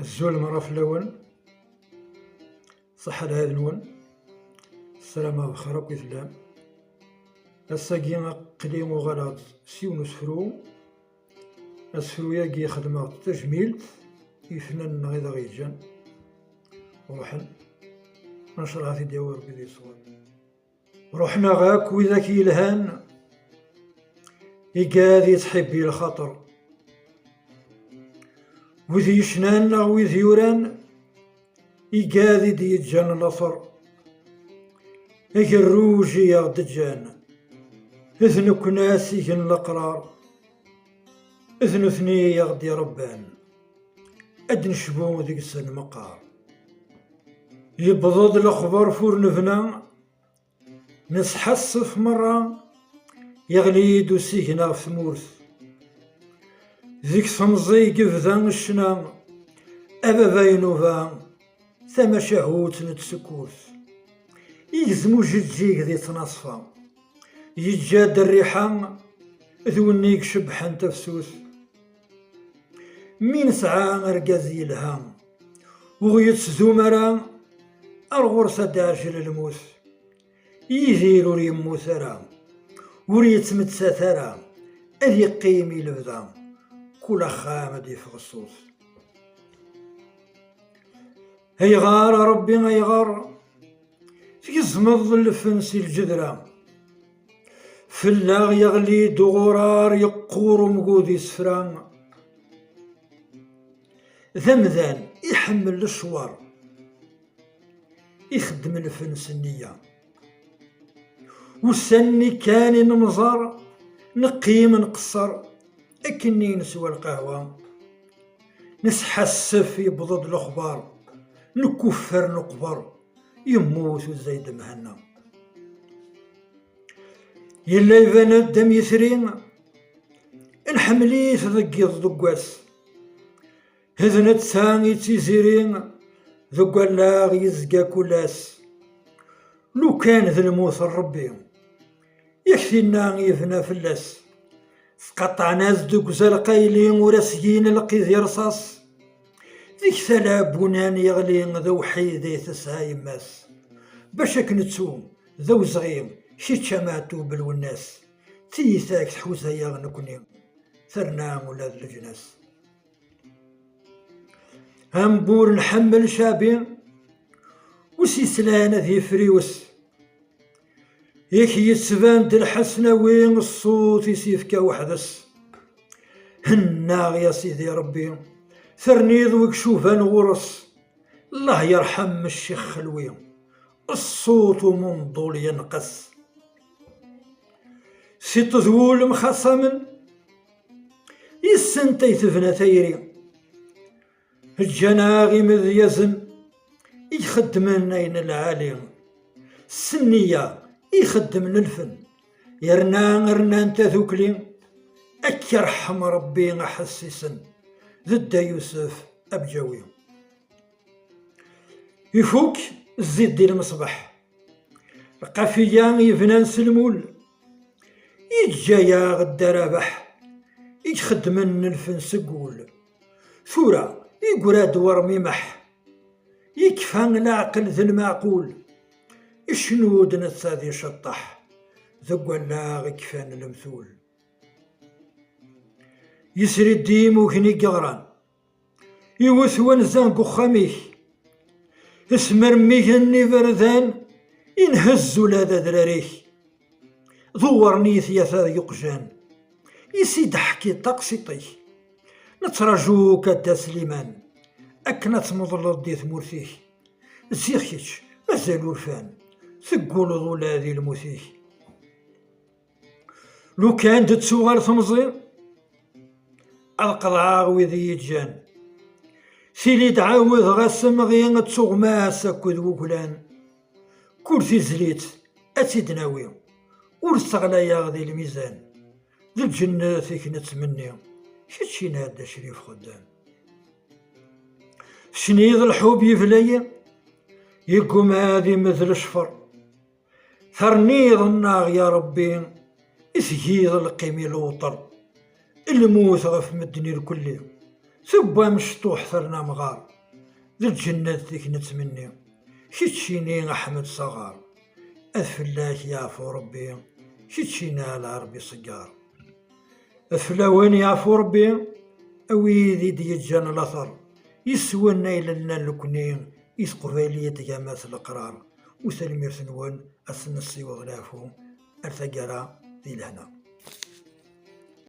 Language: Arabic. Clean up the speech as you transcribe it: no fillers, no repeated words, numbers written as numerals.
الزول مرة في اللون صح هذا اللون السلامة بخير كيسلام الساقي قديم وغلاط سيون سفرو السفرو ياقي خدمة تجميل يفنان غيدا غيجان وروحن نشرها في ديوار بيدي صور روحنا غاك وذاك يلهان يقاد يتحبي الخطر وذي يشنان وذي يوران يقاد يتجان الأثر الروجي يا دجان إذن كناسي جن الأقرار إذن ثني يغدي ربان أدن شبون ذيك السن مقار يبضض الأخبار فور نفنا نسحصف مرة يغلي دوسيهنا في ثمورث ذيك ثمزي قفذان الشنا أبا باينوفا ثم شهوت نتسكوث يزمو جدجيك ذي تنصفا يجاد الريحان ذونيك شبحان تفسوس مين سعى أرقاز يلهام وغيت زمرا الغرصة داجل الموس يزيرو ريمو ثرا وريت متساثرا أذي قيمي لبدا كل خامد يفغصوص هيغار ربي هيغار يزمض الفنس الجذرة فلاغ يغلي دغرار يقور مقودي سفران ذمذان يحمل الشوار يخدم الفنس النية والسني كان نمزار نقيم نقصر أكني نسوى القهوة نسحسف في بضد الأخبار نكفر نقبر يموت وزايد مهنا يلا يبان الدم يسرين الحمليت ضقيض ضقواس هذنت ثاني تيزيرين ذقا لاغ يزقا كلاس لو كان ذا الموت الربي يكفينا يفنى فلاس سقطع ناس دوك زرقايلين وراسيين القيد يرصاص ذيك ثلا بنان يغلي ذو حيدي تسعى يماس باش كنتسوم ذو صغير شي تشماتو بالوناس تيثاك تحوسها يا نكوني ثرنا ولاد الجناس هنبور نحمل شابين وسيسلانة ذي فريوس يك يتسبان الحسنة وين الصوت يسيفك وحدس هناغ يا سيدي ربي ثرني ذوك شوفان غرس الله يرحم الشيخ خلوي الصوت منضول ينقص ست ذول مخصم يسنتي ثفنا ثيري الجناغي مذيزن يخدم نين العالي السنية يخدم الفن يرنا انت ذوكلي أكرحم ربي أحسسن ضد يوسف أبجوي يفوك الزيت ديال المصباح القافية يفنان سلمول يتجايا غدا رابح يخدم الفن سقول ثورة يقرا دوار ميمح يكفان العقل ذي المعقول شنود نتسادي شطح ذو لاغ كفان المثول يسري الديم وكني قغران يوث ونزان خميك اسمر ميهني بردان ينهزو لاذا دراريك ضورني ثياثا يقجان يسيد حكي تقسيطي نترجوك دا سليمان أكنا تمضل دي ثمورثيك زيخيش مازال ورفان ثقول ضولادي الموثيك لو كان تتسوغر ثمزي القضعا وذي يتجان سيلي تعاوذ غاسم غين تسوغ ماسا كذ وكلان كرسي زليت أتدناوي ورستغلا ياغذي الميزان ذي الجنة فيك نتمني شتشي نادا شريف خدام شنيض الحب يفلي يقوم هذي مثل شفر ثرنيض الناغ يا ربي إثهيض القيمي الوطر الموت غف مدني الكلي سبا مشطوح ثرنا مغار ذي الجنة ذيك نتمني شتشيني أحمد صغار أثفلاك يعفو ربي شتشينا على ربي صقار أثفلاوين يعفو ربي أويذي ديجان الأثر يسوى النيل لنا لكنين يسقفالية تجامات الأقرار وسلمير سنوان السنسي وغلافو الثقرة ذي الهنا.